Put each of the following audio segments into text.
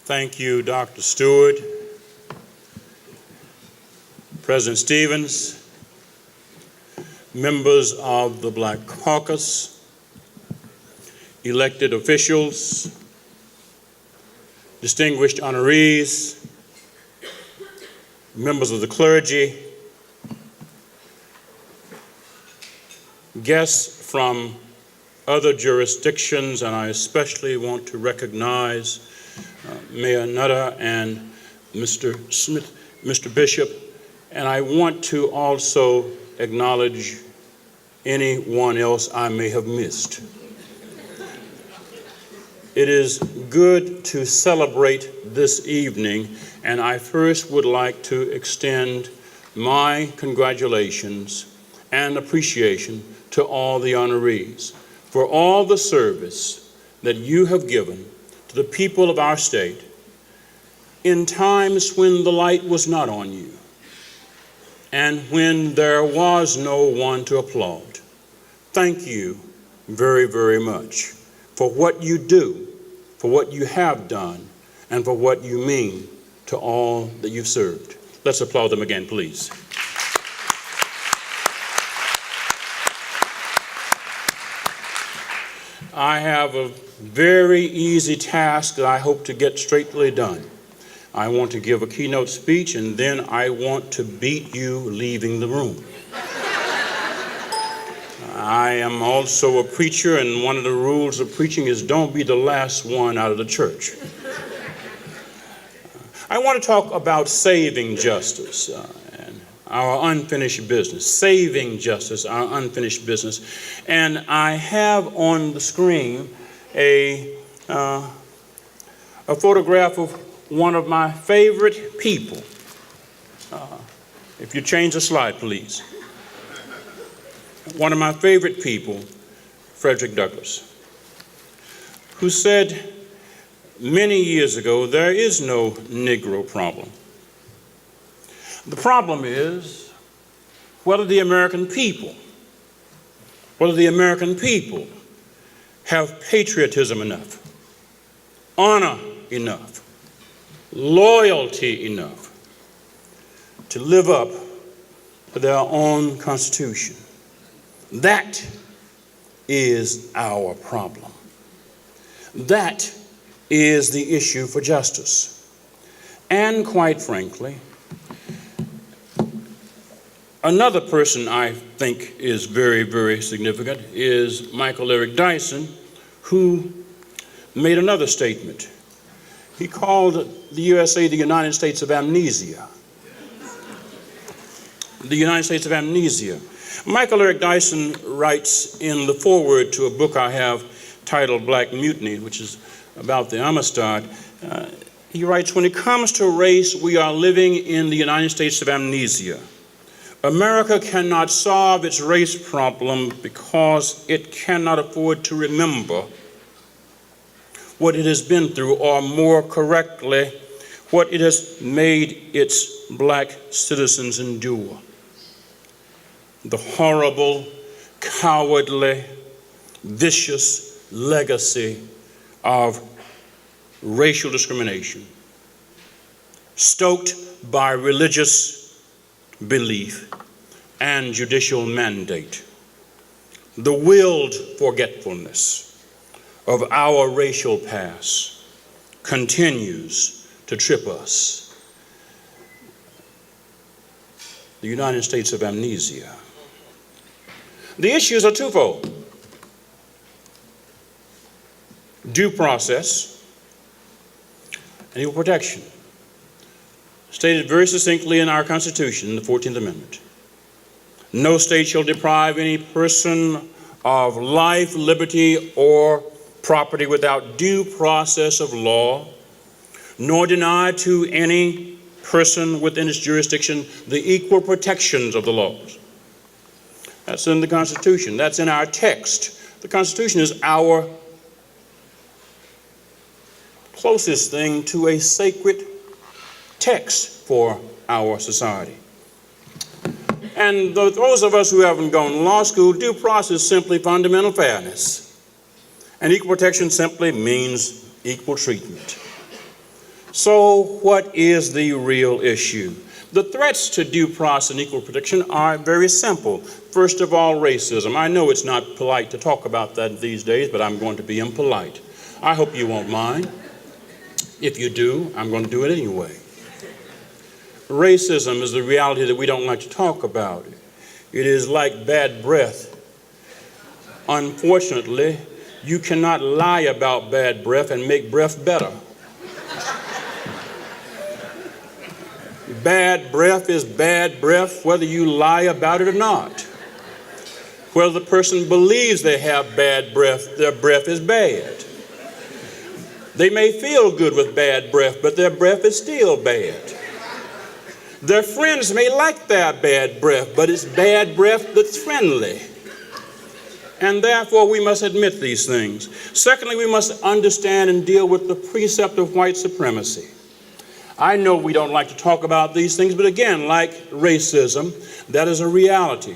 Thank you, Dr. Stewart, President Stevens, members of the Black Caucus, elected officials, distinguished honorees, members of the clergy, guests from other jurisdictions, and I especially want to recognize Mayor Nutter and Mr. Smith, Mr. Bishop, and I want to also acknowledge anyone else I may have missed. It is good to celebrate this evening, and I first would like to extend my congratulations and appreciation to all the honorees for all the service that you have given to the people of our state in times when the light was not on you and when there was no one to applaud. Thank you very, very much for what you do, for what you have done, and for what you mean to all that you've served. Let's applaud them again, please. I have a very easy task that I hope to get straightly done. I want to give a keynote speech, and then I want to beat you leaving the room. I am also a preacher, and one of the rules of preaching is don't be the last one out of the church. I want to talk about saving justice and our unfinished business. Saving justice, our unfinished business. And I have on the screen a photograph of one of my favorite people. If you change the slide, please. One of my favorite people, Frederick Douglass, who said many years ago, there is no Negro problem. The problem is whether the American people have patriotism enough, honor enough, loyalty enough to live up to their own Constitution. That is our problem. That is the issue for justice. And quite frankly, another person I think is very, very significant is Michael Eric Dyson, who made another statement. He called the USA the United States of Amnesia. The United States of Amnesia. Michael Eric Dyson writes in the foreword to a book I have titled Black Mutiny, which is about the Amistad. He writes, when it comes to race, we are living in the United States of amnesia. America cannot solve its race problem because it cannot afford to remember what it has been through, or more correctly, what it has made its black citizens endure. The horrible, cowardly, vicious legacy of racial discrimination, stoked by religious belief and judicial mandate. The willed forgetfulness of our racial past continues to trip us. The United States of amnesia. The issues are twofold. Due process and equal protection, stated very succinctly in our Constitution, the 14th Amendment. No state shall deprive any person of life, liberty, or property without due process of law, nor deny to any person within its jurisdiction the equal protections of the laws. That's in the Constitution. That's in our text. The Constitution is our closest thing to a sacred text for our society. And those of us who haven't gone to law school, due process is simply fundamental fairness. And equal protection simply means equal treatment. So what is the real issue? The threats to due process and equal protection are very simple. First of all, racism. I know it's not polite to talk about that these days, but I'm going to be impolite. I hope you won't mind. If you do, I'm going to do it anyway. Racism is the reality that we don't like to talk about. It is like bad breath. Unfortunately, you cannot lie about bad breath and make breath better. Bad breath is bad breath whether you lie about it or not. Whether the person believes they have bad breath, their breath is bad. They may feel good with bad breath, but their breath is still bad. Their friends may like their bad breath, but it's bad breath that's friendly. And therefore, we must admit these things. Secondly, we must understand and deal with the precept of white supremacy. I know we don't like to talk about these things, but again, like racism, that is a reality.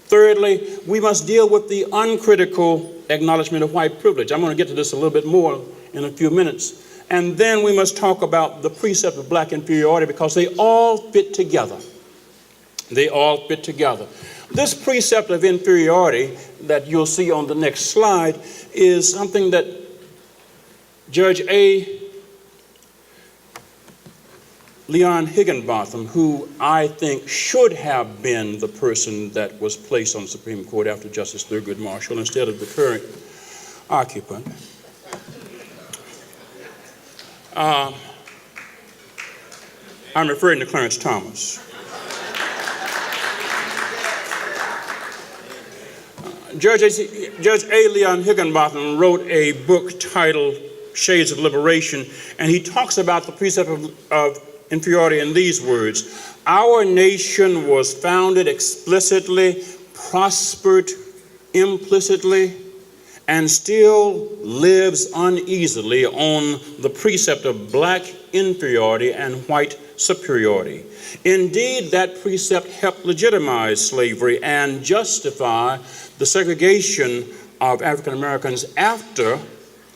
Thirdly, we must deal with the uncritical acknowledgement of white privilege. I'm going to get to this a little bit more in a few minutes. And then we must talk about the precept of black inferiority, because they all fit together. They all fit together. This precept of inferiority that you'll see on the next slide is something that Judge A. Leon Higginbotham, who I think should have been the person that was placed on the Supreme Court after Justice Thurgood Marshall instead of the current occupant. I'm referring to Clarence Thomas. Judge A. Leon Higginbotham wrote a book titled Shades of Liberation, and he talks about the precept of inferiority in these words: our nation was founded explicitly, prospered implicitly, and still lives uneasily on the precept of black inferiority and white superiority. Indeed, that precept helped legitimize slavery and justify the segregation of African Americans after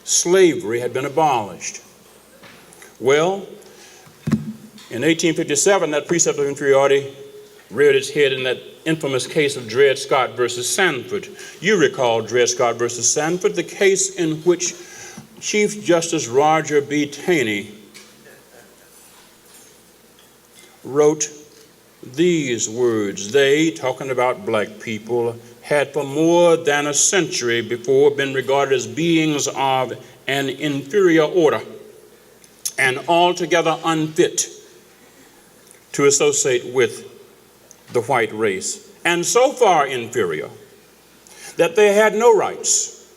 slavery had been abolished. Well, in 1857, that precept of inferiority reared its head in that infamous case of Dred Scott versus Sanford. You recall Dred Scott versus Sanford, the case in which Chief Justice Roger B. Taney wrote these words: they, talking about black people, had for more than a century before been regarded as beings of an inferior order and altogether unfit to associate with the white race, and so far inferior that they had no rights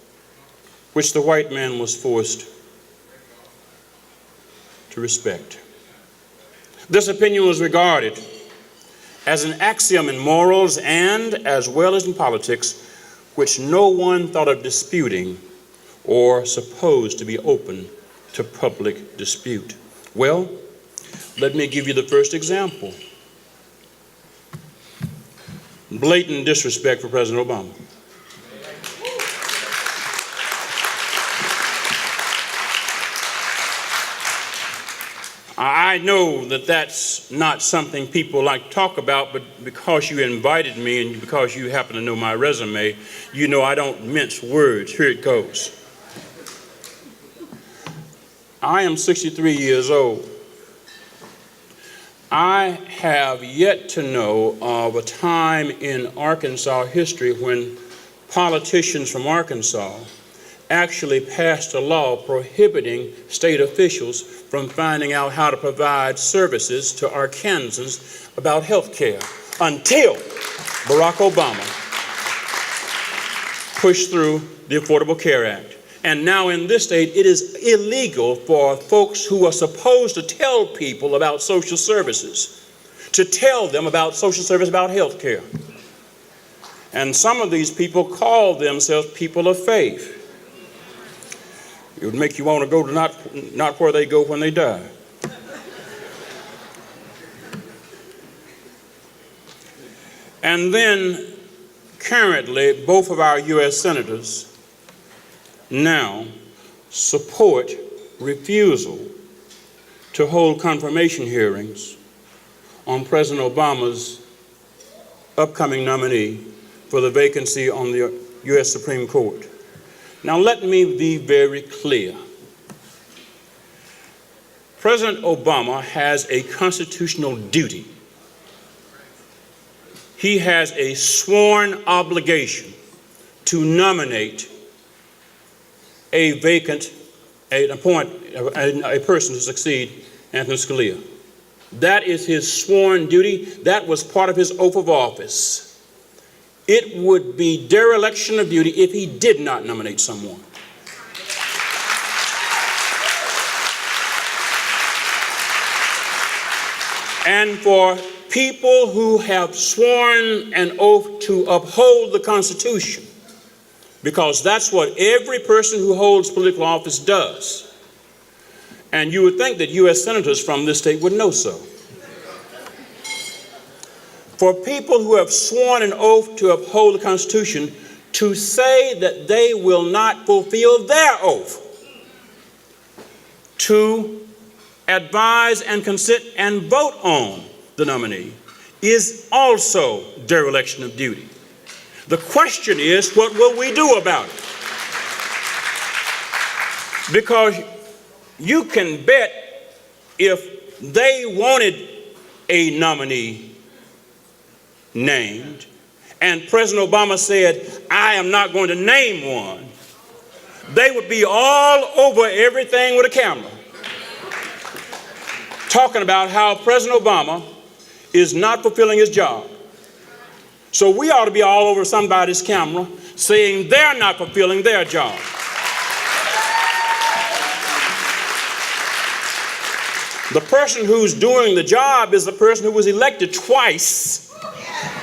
which the white man was forced to respect. This opinion was regarded as an axiom in morals and as well as in politics, which no one thought of disputing or supposed to be open to public dispute. Well, let me give you the first example. Blatant disrespect for President Obama. I know that that's not something people like to talk about, but because you invited me and because you happen to know my resume, you know I don't mince words. Here it goes. I am 63 years old. I have yet to know of a time in Arkansas history when politicians from Arkansas actually passed a law prohibiting state officials from finding out how to provide services to Arkansans about health care until Barack Obama pushed through the Affordable Care Act. And now in this state, it is illegal for folks who are supposed to tell people about social services to tell them about social service, about health care. And some of these people call themselves people of faith. It would make you want to go to not where they go when they die. And then currently, both of our U.S. senators now support refusal to hold confirmation hearings on President Obama's upcoming nominee for the vacancy on the U.S. Supreme Court. Now, let me be very clear. President Obama has a constitutional duty. He has a sworn obligation to nominate a person to succeed Anthony Scalia. That is his sworn duty. That was part of his oath of office. It would be dereliction of duty if he did not nominate someone. And for people who have sworn an oath to uphold the Constitution, because that's what every person who holds political office does. And you would think that U.S. senators from this state would know so. For people who have sworn an oath to uphold the Constitution to say that they will not fulfill their oath to advise and consent and vote on the nominee is also dereliction of duty. The question is, what will we do about it? Because you can bet if they wanted a nominee named and President Obama said, I am not going to name one, they would be all over everything with a camera talking about how President Obama is not fulfilling his job. So we ought to be all over somebody's camera saying they're not fulfilling their job. The person who's doing the job is the person who was elected twice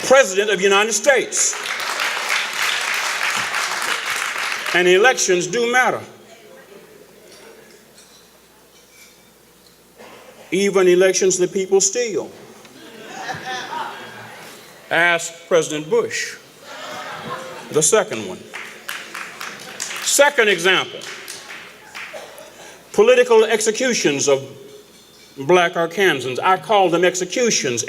President of the United States. And elections do matter. Even elections that people steal. Ask President Bush, the second one. Second example, political executions of black Arkansans. I call them executions.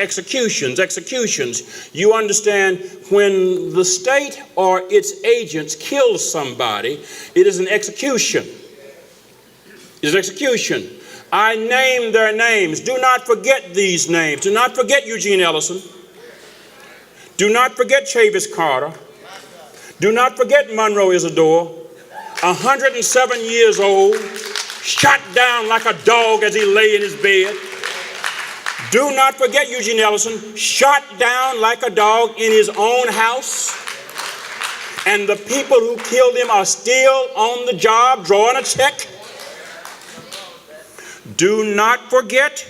You understand, when the state or its agents kill somebody, it is an execution. It is execution. I name their names. Do not forget these names. Do not forget Eugene Ellison. Do not forget Chavis Carter. Do not forget Monroe Isidore, 107 years old, shot down like a dog as he lay in his bed. Do not forget Eugene Ellison, shot down like a dog in his own house. And the people who killed him are still on the job drawing a check. Do not forget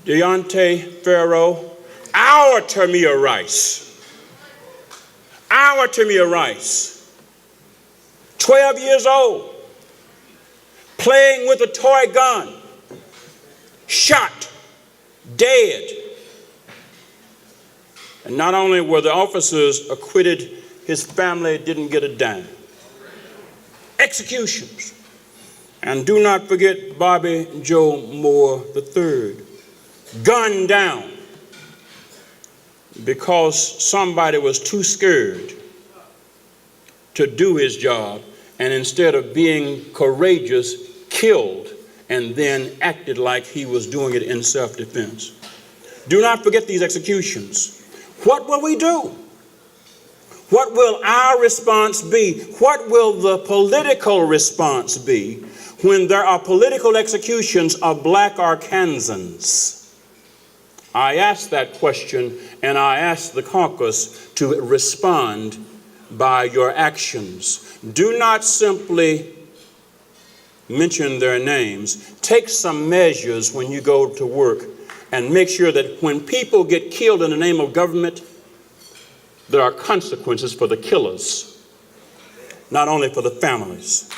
Deontay Farrow, our Tamir Rice. Our Tamir Rice, 12 years old, playing with a toy gun, shot, dead. And not only were the officers acquitted, his family didn't get a dime. Executions. And do not forget Bobby Joe Moore III, gunned down because somebody was too scared to do his job, and instead of being courageous, killed and then acted like he was doing it in self-defense. Do not forget these executions. What will we do? What will our response be? What will the political response be when there are political executions of black Arkansans? I ask that question, and I ask the caucus to respond by your actions. Do not simply mention their names. Take some measures when you go to work and make sure that when people get killed in the name of government, there are consequences for the killers, not only for the families.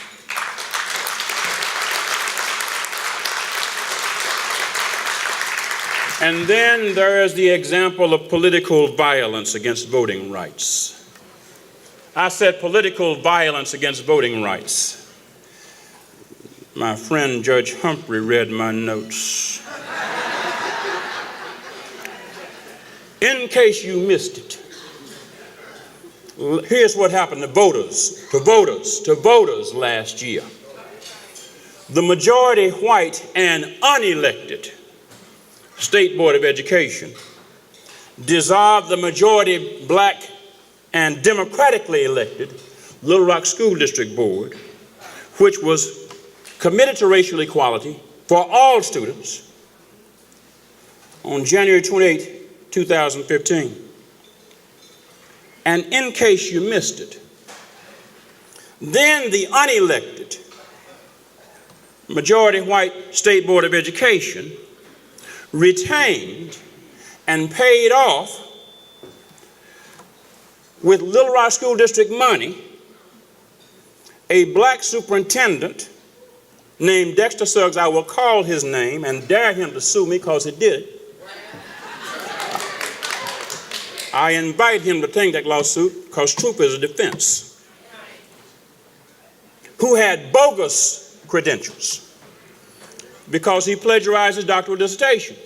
And then there is the example of political violence against voting rights. I said political violence against voting rights. My friend Judge Humphrey read my notes. In case you missed it, here's what happened to voters last year. The majority white and unelected State Board of Education dissolved the majority black and democratically elected Little Rock School District Board, which was committed to racial equality for all students, on January 28, 2015. And in case you missed it, then the unelected majority white State Board of Education retained and paid off with Little Rock School District money a black superintendent named Dexter Suggs. I will call his name and dare him to sue me because he did it. I invite him to take that lawsuit because truth is a defense. Who had bogus credentials because he plagiarized his doctoral dissertation.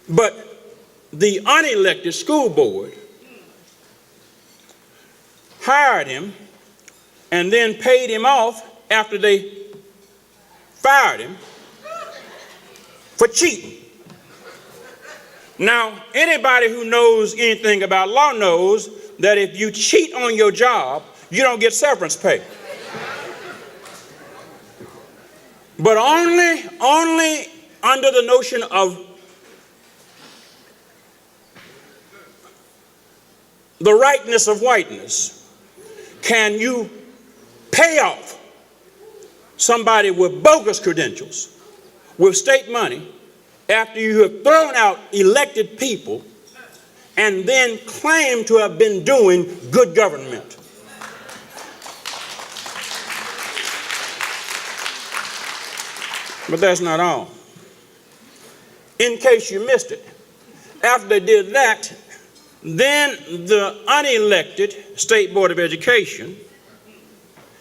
But the unelected school board hired him and then paid him off after they fired him for cheating. Now, anybody who knows anything about law knows that if you cheat on your job, you don't get severance pay. But only under the notion of the rightness of whiteness can you pay off somebody with bogus credentials, with state money, after you have thrown out elected people and then claim to have been doing good government. But that's not all. In case you missed it, after they did that, then the unelected State Board of Education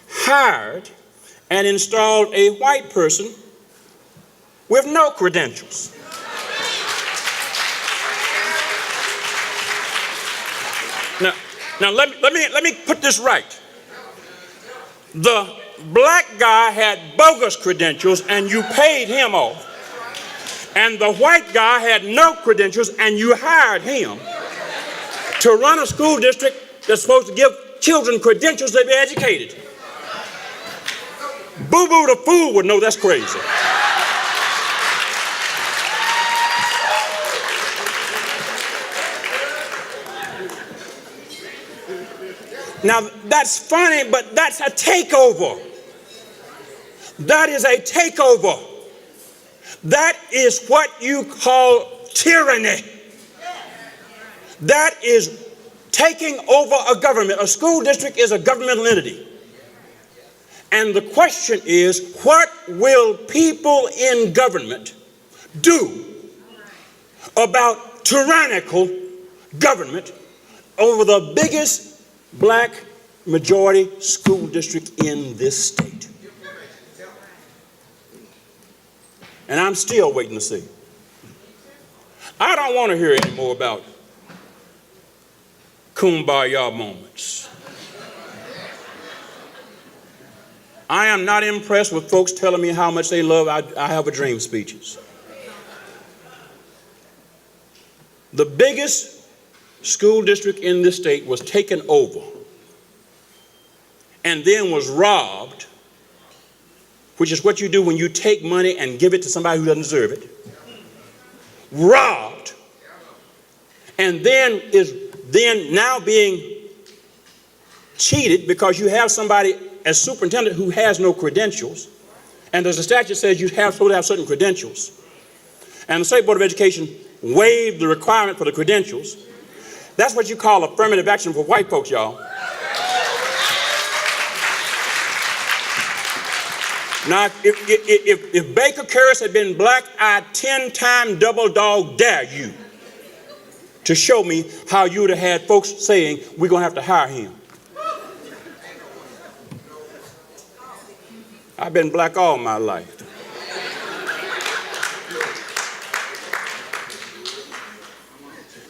hired and installed a white person with no credentials. Now let me put this right. The black guy had bogus credentials and you paid him off. And the white guy had no credentials and you hired him to run a school district that's supposed to give children credentials to be educated. Boo-boo the fool would know that's crazy. Now, that's funny, but that's a takeover. That is a takeover. That is what you call tyranny. That is taking over a government. A school district is a governmental entity. And the question is, what will people in government do about tyrannical government over the biggest black majority school district in this state? And I'm still waiting to see. I don't want to hear any more about kumbaya moments. I am not impressed with folks telling me how much they love I Have a Dream speeches. The biggest school district in this state was taken over and then was robbed, which is what you do when you take money and give it to somebody who doesn't deserve it. Robbed, and then is now being cheated because you have somebody as superintendent who has no credentials, and there's a statute says you have to have certain credentials, and the State Board of Education waived the requirement for the credentials. That's what you call affirmative action for white folks, y'all. Now, if Baker Curtis had been black, I'd 10-time double dog dare you to show me how you would have had folks saying, we're going to have to hire him. I've been black all my life.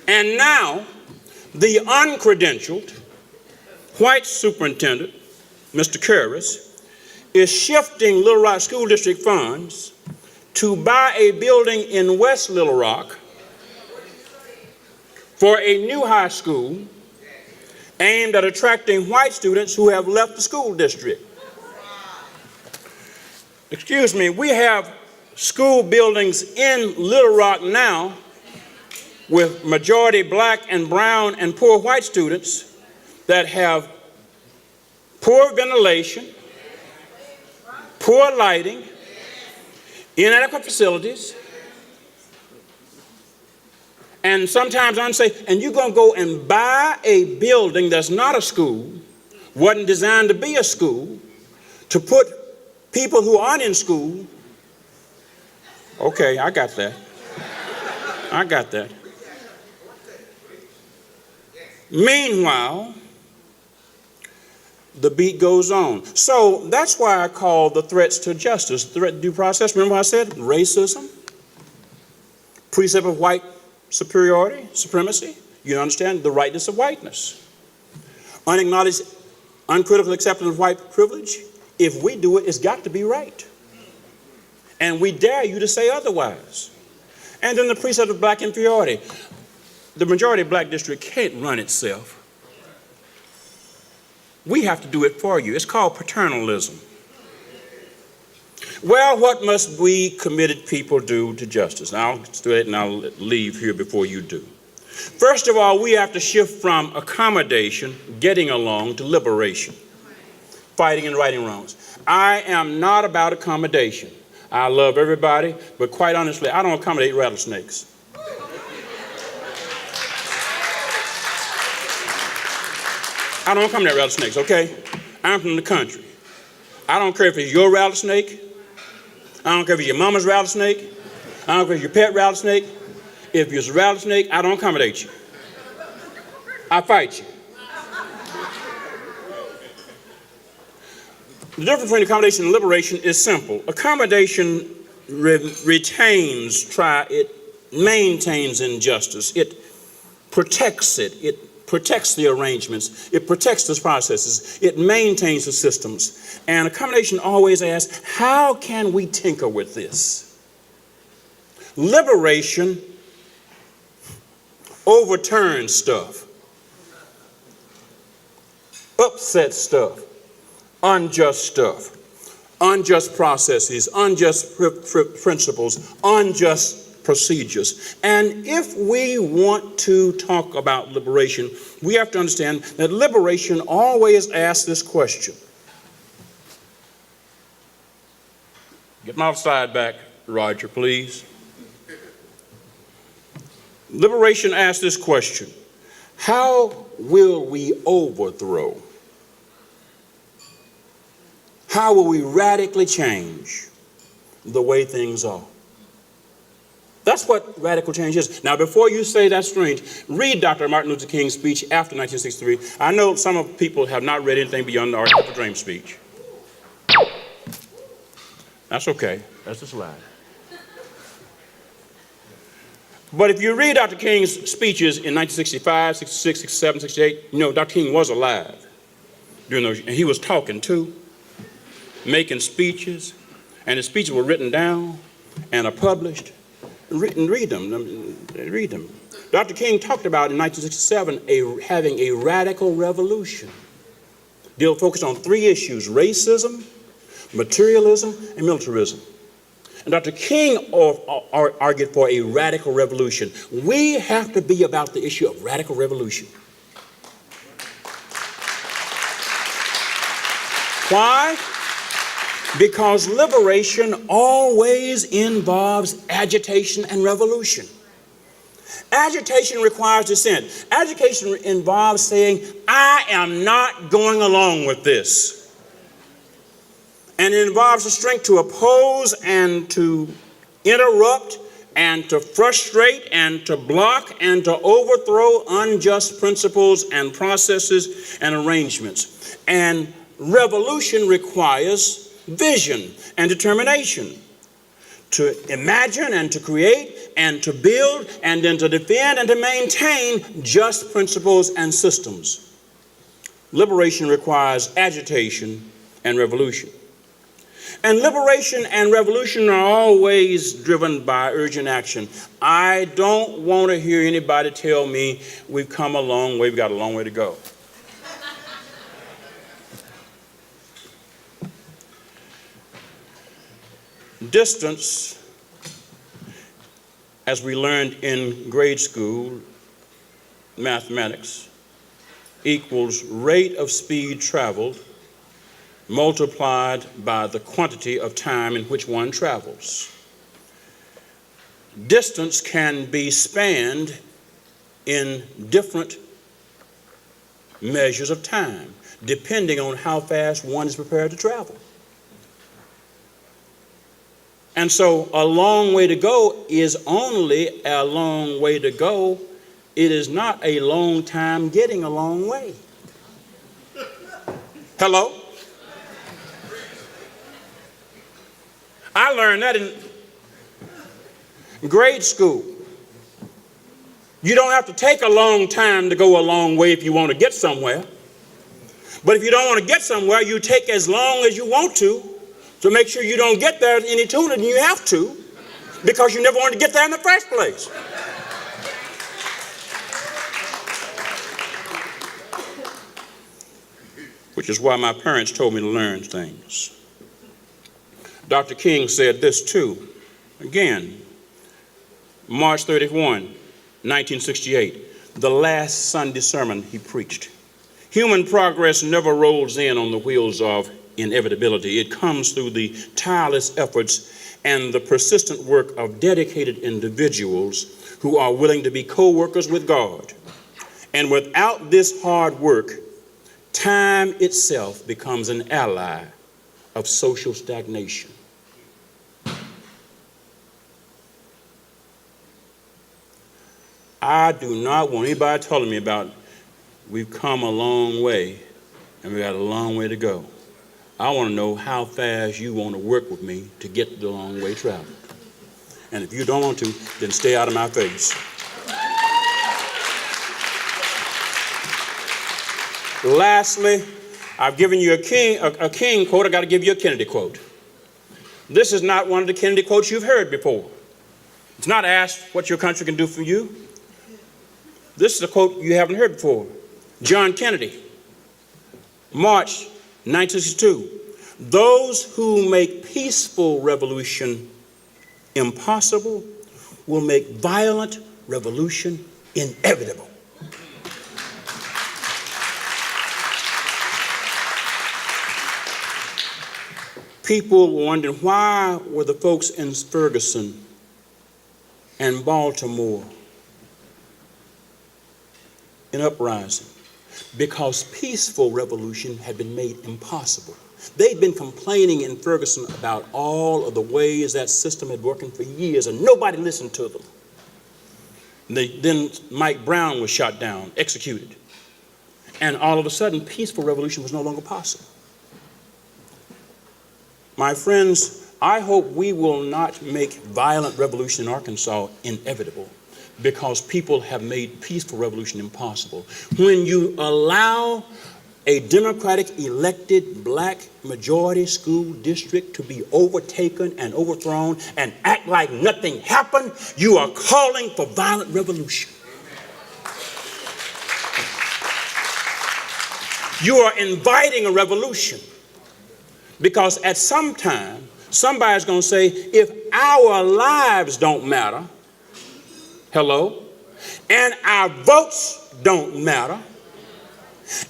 And now, the uncredentialed white superintendent, Mr. Curris, is shifting Little Rock School District funds to buy a building in West Little Rock for a new high school aimed at attracting white students who have left the school district. Excuse me, we have school buildings in Little Rock now with majority black and brown and poor white students that have poor ventilation, poor lighting, inadequate facilities, and sometimes unsafe. And you're going to go and buy a building that's not a school, wasn't designed to be a school, to put people who aren't in school. Okay, I got that. I got that. Meanwhile, the beat goes on. So that's why I call the threats to justice, threat to due process. Remember what I said? Racism, precept of white superiority, supremacy. You understand the rightness of whiteness. Unacknowledged, uncritical acceptance of white privilege. If we do it, it's got to be right. And we dare you to say otherwise. And then the precept of black inferiority. The majority black district can't run itself. We have to do it for you. It's called paternalism. Well, what must we committed people do to justice? Now, I'll do it and I'll leave here before you do. First of all, we have to shift from accommodation, getting along, to liberation, fighting and righting wrongs. I am not about accommodation. I love everybody, but quite honestly, I don't accommodate rattlesnakes. I don't accommodate rattlesnakes, okay? I'm from the country. I don't care if it's your rattlesnake. I don't care if it's your mama's rattlesnake. I don't care if it's your pet rattlesnake. If it's a rattlesnake, I don't accommodate you. I fight you. The difference between accommodation and liberation is simple. Accommodation retains, it maintains injustice. It protects it. It protects the arrangements. It protects the processes. It maintains the systems. And accommodation always asks, how can we tinker with this? Liberation overturns stuff, upsets stuff, unjust processes, unjust principles, unjust procedures. And if we want to talk about liberation, we have to understand that liberation always asks this question. Get my slide back, Roger, please. Liberation asks this question: how will we overthrow? How will we radically change the way things are? That's what radical change is. Now, before you say that's strange, read Dr. Martin Luther King's speech after 1963. I know some of people have not read anything beyond the Art of the Dream speech. That's okay. That's a slide. But if you read Dr. King's speeches in 1965, 66, 67, 68, you know Dr. King was alive during those, and he was talking too, making speeches, and his speeches were written down and are published. Read them. Dr. King talked about in 1967 having a radical revolution. They'll focus on three issues: racism, materialism, and militarism. And Dr. King argued for a radical revolution. We have to be about the issue of radical revolution. Why? Because liberation always involves agitation and revolution. Agitation requires dissent. Agitation involves saying, I am not going along with this. And it involves the strength to oppose and to interrupt and to frustrate and to block and to overthrow unjust principles and processes and arrangements. And revolution requires vision and determination to imagine and to create and to build and then to defend and to maintain just principles and systems. Liberation requires agitation and revolution. And liberation and revolution are always driven by urgent action. I don't want to hear anybody tell me we've come a long way, we've got a long way to go. Distance, as we learned in grade school, mathematics, equals rate of speed traveled multiplied by the quantity of time in which one travels. Distance can be spanned in different measures of time, depending on how fast one is prepared to travel. And so a long way to go is only a long way to go. It is not a long time getting a long way. Hello? I learned that in grade school. You don't have to take a long time to go a long way if you want to get somewhere. But if you don't want to get somewhere, you take as long as you want to make sure you don't get there any sooner than you have to, because you never wanted to get there in the first place. Which is why my parents told me to learn things. Dr. King said this too. Again, March 31, 1968, the last Sunday sermon he preached. Human progress never rolls in on the wheels of inevitability. It comes through the tireless efforts and the persistent work of dedicated individuals who are willing to be co-workers with God. And without this hard work, time itself becomes an ally of social stagnation. I do not want anybody telling me about we've come a long way and we got a long way to go. I want to know how fast you want to work with me to get the long way traveled. And if you don't want to, then stay out of my face. Lastly, I've given you a King quote. I got to give you a Kennedy quote. This is not one of the Kennedy quotes you've heard before. It's not asked what your country can do for you. This is a quote you haven't heard before. John Kennedy, March 1962. Those who make peaceful revolution impossible will make violent revolution inevitable. People were wondering, why were the folks in Ferguson and Baltimore in uprising? Because peaceful revolution had been made impossible. They'd been complaining in Ferguson about all of the ways that system had working for years, and nobody listened to them. Then Mike Brown was shot down, executed. And all of a sudden, peaceful revolution was no longer possible. My friends, I hope we will not make violent revolution in Arkansas inevitable, because people have made peaceful revolution impossible. When you allow a Democratic elected black majority school district to be overtaken and overthrown and act like nothing happened, you are calling for violent revolution. You are inviting a revolution, because at some time, somebody's going to say, if our lives don't matter, hello, and our votes don't matter,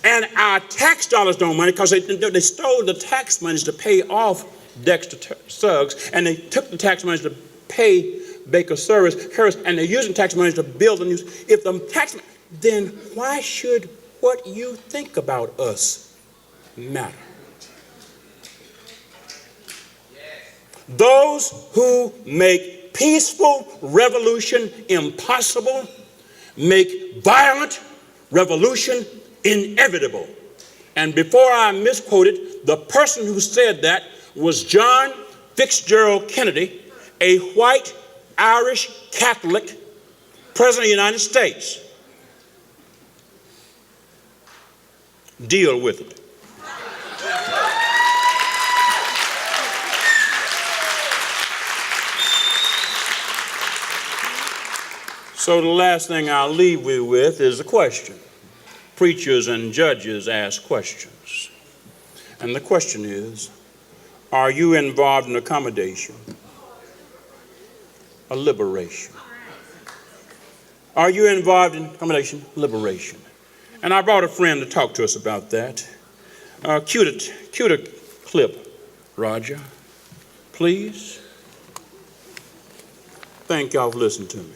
and our tax dollars don't matter, because they stole the tax monies to pay off Dexter Suggs, and they took the tax monies to pay Baker Harris, and they're using tax monies to build the news. If the tax, then why should what you think about us matter? Those who make peaceful revolution impossible make violent revolution inevitable. And before I misquoted, the person who said that was John Fitzgerald Kennedy, a white Irish Catholic president of the United States. Deal with it. So the last thing I'll leave you with is a question. Preachers and judges ask questions. And the question is, are you involved in accommodation or liberation? Are you involved in accommodation, liberation? And I brought a friend to talk to us about that. Cue the clip, Roger, please. Thank y'all for listening to me.